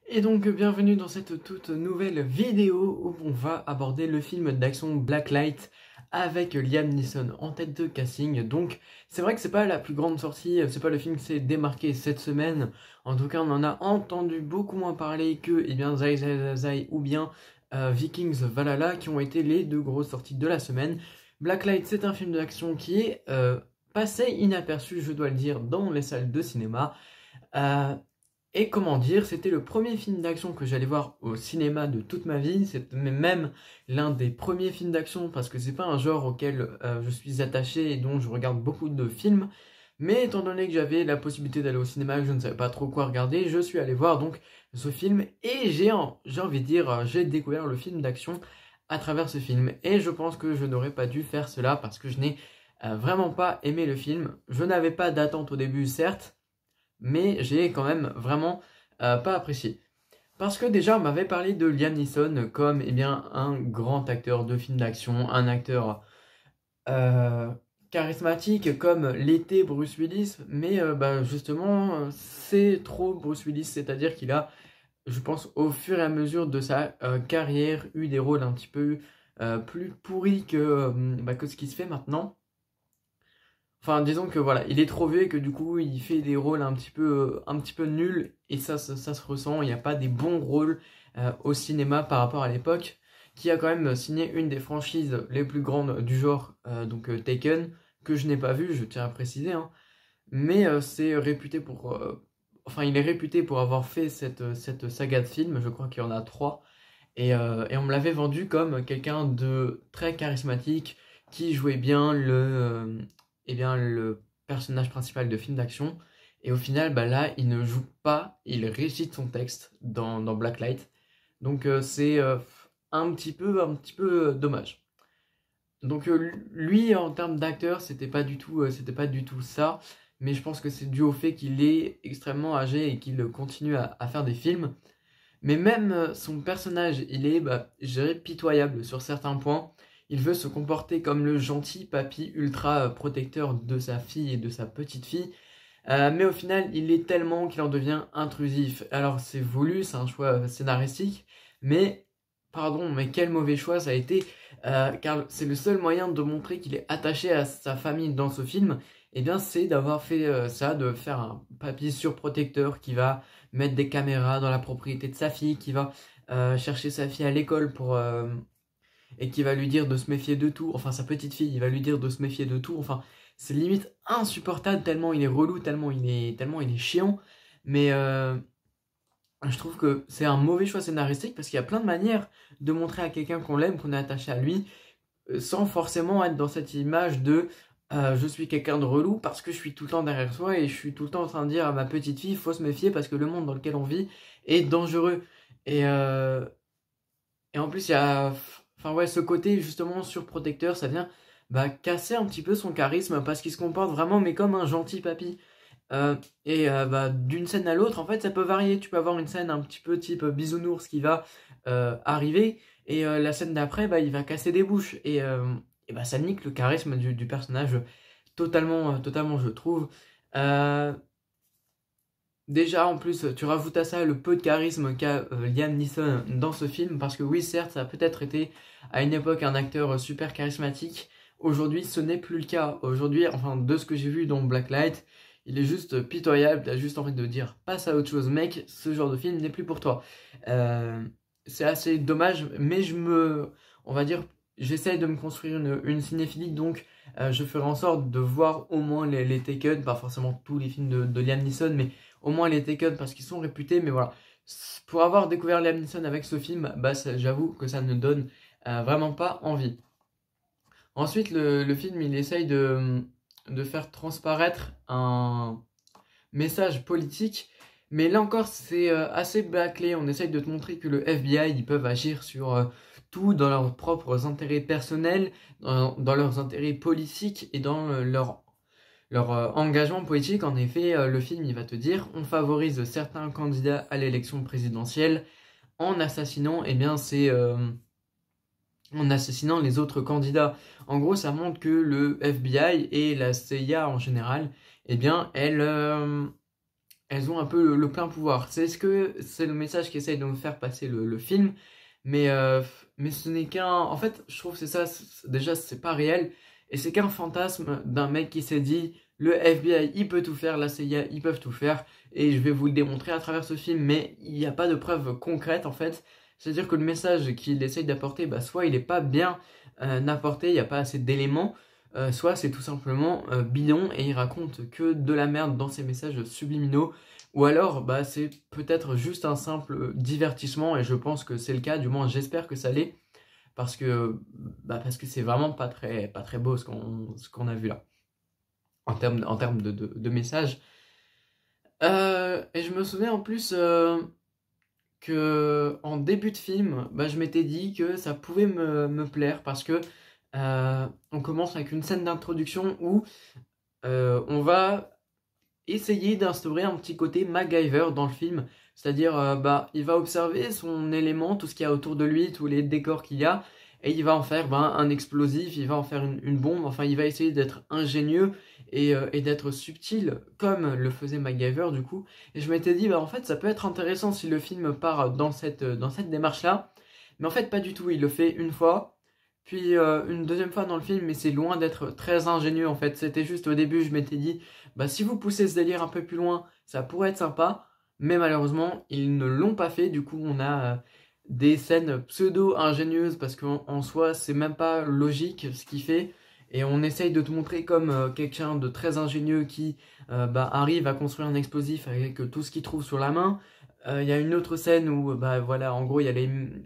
Et donc bienvenue dans cette toute nouvelle vidéo où on va aborder le film d'action Blacklight avec Liam Neeson en tête de casting. Donc c'est vrai que c'est pas la plus grande sortie, c'est pas le film qui s'est démarqué cette semaine. En tout cas on en a entendu beaucoup moins parler que Zai Zai Zai Zai ou bien Vikings Valhalla qui ont été les deux grosses sorties de la semaine. Blacklight c'est un film d'action qui est passé inaperçu, je dois le dire, dans les salles de cinéma. Et comment dire, c'était le premier film d'action que j'allais voir au cinéma de toute ma vie. C'est même l'un des premiers films d'action parce que c'est pas un genre auquel je suis attaché et dont je regarde beaucoup de films. Mais étant donné que j'avais la possibilité d'aller au cinéma, que je ne savais pas trop quoi regarder, je suis allé voir donc ce film et j'ai envie de dire, j'ai découvert le film d'action à travers ce film. Et je pense que je n'aurais pas dû faire cela parce que je n'ai vraiment pas aimé le film. Je n'avais pas d'attente au début, certes, mais j'ai quand même vraiment pas apprécié. Parce que déjà, on m'avait parlé de Liam Neeson comme un grand acteur de film d'action, un acteur euh, charismatique comme l'était Bruce Willis, mais justement, c'est trop Bruce Willis, c'est-à-dire qu'il a, je pense, au fur et à mesure de sa carrière, eu des rôles un petit peu plus pourris que ce qui se fait maintenant. Enfin, disons que voilà, il est trop vieux et que du coup, il fait des rôles un petit peu nuls et ça se ressent. Il n'y a pas des bons rôles au cinéma par rapport à l'époque, qui a quand même signé une des franchises les plus grandes du genre, Taken, que je n'ai pas vu, je tiens à préciser, hein. Mais c'est réputé pour, enfin, il est réputé pour avoir fait cette saga de films. Je crois qu'il y en a trois. Et on me l'avait vendu comme quelqu'un de très charismatique qui jouait bien le personnage principal de film d'action. Et au final, bah là, il ne joue pas, il récite son texte dans Blacklight. Donc c'est un petit peu dommage. Donc lui, en termes d'acteur, c'était pas du tout ça. Mais je pense que c'est dû au fait qu'il est extrêmement âgé et qu'il continue à faire des films. Mais même son personnage, il est, je dirais, pitoyable sur certains points. Il veut se comporter comme le gentil papy ultra protecteur de sa fille et de sa petite fille. Mais au final, il est tellement qu'il en devient intrusif. Alors c'est voulu, c'est un choix scénaristique. Mais, pardon, mais quel mauvais choix ça a été. Car c'est le seul moyen de montrer qu'il est attaché à sa famille dans ce film. Eh bien, c'est d'avoir fait ça, de faire un papy surprotecteur qui va mettre des caméras dans la propriété de sa fille, qui va chercher sa fille à l'école et qui va lui dire de se méfier de tout. Enfin, sa petite fille, il va lui dire de se méfier de tout. Enfin, c'est limite insupportable tellement il est relou, tellement il est chiant. Mais je trouve que c'est un mauvais choix scénaristique parce qu'il y a plein de manières de montrer à quelqu'un qu'on l'aime, qu'on est attaché à lui, sans forcément être dans cette image de je suis quelqu'un de relou parce que je suis tout le temps derrière soi et je suis tout le temps en train de dire à ma petite fille, faut se méfier parce que le monde dans lequel on vit est dangereux. Et, euh, et en plus, il y a enfin, ouais, ce côté justement surprotecteur, ça vient casser un petit peu son charisme parce qu'il se comporte vraiment mais comme un gentil papy. D'une scène à l'autre, en fait, ça peut varier. Tu peux avoir une scène un petit peu type bisounours qui va arriver, et la scène d'après, il va casser des bouches. Ça nique le charisme du personnage totalement, je trouve. Euh, Déjà, en plus, tu rajoutes à ça le peu de charisme qu'a Liam Neeson dans ce film, parce que oui, certes, ça a peut-être été à une époque un acteur super charismatique. Aujourd'hui, ce n'est plus le cas. Aujourd'hui, enfin, de ce que j'ai vu dans Blacklight, il est juste pitoyable. T'as juste envie de dire, passe à autre chose, mec, ce genre de film n'est plus pour toi. Euh, c'est assez dommage, mais on va dire, j'essaye de me construire une cinéphilie, donc je ferai en sorte de voir au moins les Taken, pas forcément tous les films de Liam Neeson, mais au moins les Taken parce qu'ils sont réputés. Mais voilà, pour avoir découvert Liam Neeson avec ce film, j'avoue que ça ne donne vraiment pas envie. Ensuite, le film, il essaye de faire transparaître un message politique, mais là encore, c'est assez bâclé. On essaye de te montrer que le FBI, ils peuvent agir sur tout dans leurs propres intérêts personnels, dans leurs intérêts politiques et dans leur engagement politique. En effet, le film, il va te dire, on favorise certains candidats à l'élection présidentielle en assassinant, en assassinant les autres candidats. En gros, ça montre que le FBI et la CIA en général, elles elles ont un peu le plein pouvoir. C'est ce que c'est le message qu'essaye de nous faire passer le film, mais ce n'est qu'un... En fait, je trouve que c'est ça, déjà, c'est pas réel, et c'est qu'un fantasme d'un mec qui s'est dit, le FBI, il peut tout faire, la CIA, ils peuvent tout faire, et je vais vous le démontrer à travers ce film, mais il n'y a pas de preuves concrètes, en fait. C'est-à-dire que le message qu'il essaye d'apporter, bah, soit il n'est pas bien apporté, il n'y a pas assez d'éléments, soit c'est tout simplement bidon et il raconte que de la merde dans ses messages subliminaux, ou alors bah, c'est peut-être juste un simple divertissement et je pense que c'est le cas, du moins j'espère que ça l'est, parce que c'est vraiment pas très beau ce qu'on a vu là, en termes de messages. Et je me souviens en plus que en début de film, bah, je m'étais dit que ça pouvait me plaire parce que on commence avec une scène d'introduction où on va essayer d'instaurer un petit côté MacGyver dans le film. C'est-à-dire, bah, il va observer son élément, tout ce qu'il y a autour de lui, tous les décors qu'il y a, et il va en faire un explosif, il va en faire une bombe, enfin il va essayer d'être ingénieux et d'être subtil, comme le faisait MacGyver du coup. Et je m'étais dit, bah en fait ça peut être intéressant si le film part dans cette démarche-là, mais en fait pas du tout, il le fait une fois, puis une deuxième fois dans le film, mais c'est loin d'être très ingénieux en fait. C'était juste au début, je m'étais dit, bah si vous poussez ce délire un peu plus loin, ça pourrait être sympa, mais malheureusement, ils ne l'ont pas fait. Du coup, on a des scènes pseudo-ingénieuses parce qu'en soi, c'est même pas logique ce qu'il fait. Et on essaye de te montrer comme quelqu'un de très ingénieux qui bah, arrive à construire un explosif avec tout ce qu'il trouve sur la main. Il y a une autre scène où, bah voilà, en gros, il y a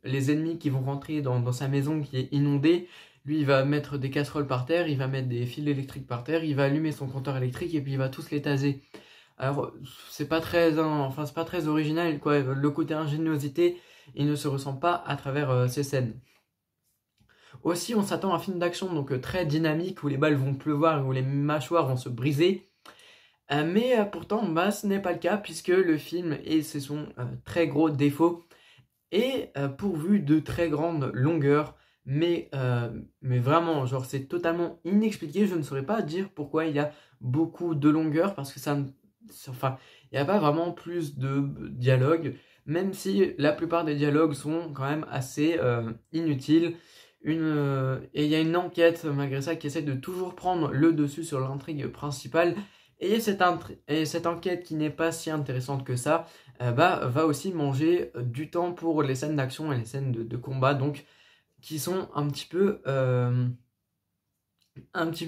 les ennemis qui vont rentrer dans sa maison qui est inondée. Lui, il va mettre des casseroles par terre, il va mettre des fils électriques par terre, il va allumer son compteur électrique et puis il va tous les taser. Alors, c'est pas très, enfin, c'est pas très original, quoi. Le côté ingéniosité, il ne se ressent pas à travers ces scènes. Aussi, on s'attend à un film d'action donc très dynamique où les balles vont pleuvoir et où les mâchoires vont se briser. Mais pourtant, bah, ce n'est pas le cas puisque le film, et c'est son très gros défaut, est pourvu de très grandes longueurs. Mais vraiment, genre, c'est totalement inexpliqué. Je ne saurais pas dire pourquoi il y a beaucoup de longueurs parce que enfin, il n'y a pas vraiment plus de dialogue, même si la plupart des dialogues sont quand même assez inutiles. Et il y a une enquête malgré ça qui essaie de toujours prendre le dessus sur l'intrigue principale. Et cette enquête qui n'est pas si intéressante que ça, bah, va aussi manger du temps pour les scènes d'action et les scènes de combat, donc qui sont un petit peu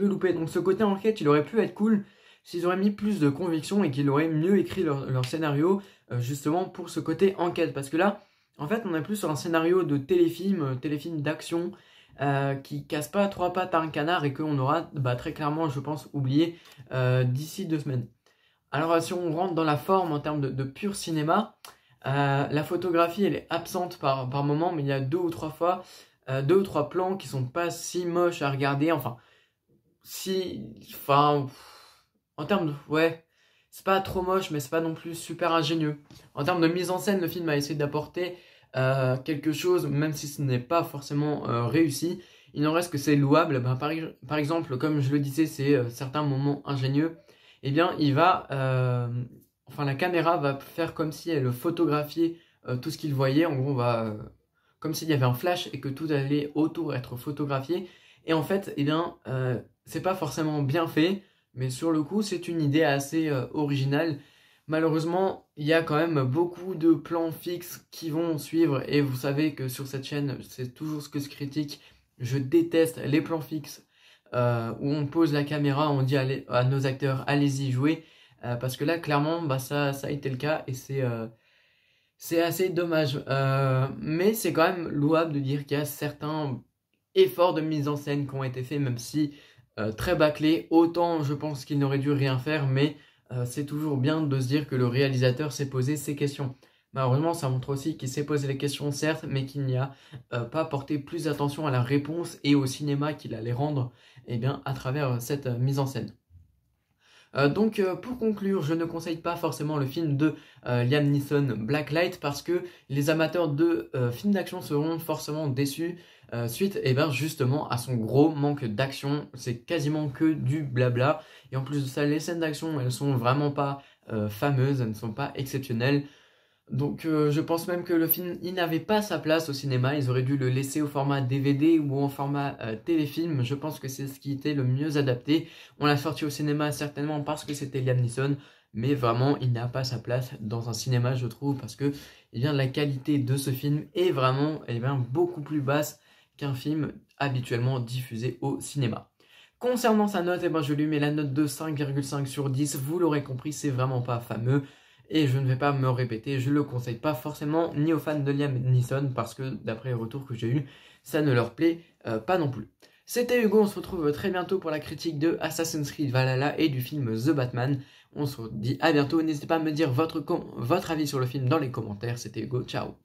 loupées. Donc ce côté enquête, il aurait pu être cool s'ils auraient mis plus de conviction et qu'ils auraient mieux écrit leur scénario, justement pour ce côté enquête. Parce que là, en fait, on est plus sur un scénario de téléfilm d'action, qui casse pas trois pattes à un canard et qu'on aura bah, très clairement, je pense, oublié d'ici 2 semaines. Alors si on rentre dans la forme en termes de pur cinéma, la photographie elle est absente par moment, mais il y a 2 ou 3 fois, 2 ou 3 plans qui sont pas si moches à regarder, enfin, en termes de, ouais, c'est pas trop moche, mais c'est pas non plus super ingénieux. En termes de mise en scène, le film a essayé d'apporter quelque chose, même si ce n'est pas forcément réussi. Il n'en reste que c'est louable. Ben, par exemple, comme je le disais, c'est certains moments ingénieux. Eh bien, enfin, la caméra va faire comme si elle photographiait tout ce qu'il voyait. En gros, comme s'il y avait un flash et que tout allait autour être photographié. Et en fait, eh bien, c'est pas forcément bien fait, mais sur le coup, c'est une idée assez originale. Malheureusement, il y a quand même beaucoup de plans fixes qui vont suivre, et vous savez que sur cette chaîne, c'est toujours ce que je critique. Je déteste les plans fixes où on pose la caméra, on dit à nos acteurs, allez-y, jouez, parce que là, clairement, bah, ça a été le cas, et c'est assez dommage. Mais c'est quand même louable de dire qu'il y a certains efforts de mise en scène qui ont été faits, même si très bâclés. Autant je pense qu'il n'aurait dû rien faire, mais c'est toujours bien de se dire que le réalisateur s'est posé ces questions. Malheureusement, ça montre aussi qu'il s'est posé les questions, certes, mais qu'il n'y a pas porté plus attention à la réponse et au cinéma qu'il allait rendre, eh bien, à travers cette mise en scène. Donc pour conclure, je ne conseille pas forcément le film de Liam Neeson Blacklight parce que les amateurs de films d'action seront forcément déçus suite justement à son gros manque d'action. C'est quasiment que du blabla, et en plus de ça, les scènes d'action elles sont vraiment pas fameuses, elles ne sont pas exceptionnelles. Donc je pense même que le film, il n'avait pas sa place au cinéma, ils auraient dû le laisser au format DVD ou en format téléfilm, je pense que c'est ce qui était le mieux adapté. On l'a sorti au cinéma certainement parce que c'était Liam Neeson, mais vraiment il n'a pas sa place dans un cinéma je trouve, parce que la qualité de ce film est vraiment beaucoup plus basse qu'un film habituellement diffusé au cinéma. Concernant sa note, je lui mets la note de 5,5 sur 10, vous l'aurez compris, c'est vraiment pas fameux. Et je ne vais pas me répéter, je le conseille pas forcément ni aux fans de Liam Neeson parce que d'après les retours que j'ai eu, ça ne leur plaît pas non plus. C'était Hugo, on se retrouve très bientôt pour la critique de Assassin's Creed Valhalla et du film The Batman. On se dit à bientôt, n'hésitez pas à me dire votre avis sur le film dans les commentaires. C'était Hugo, ciao.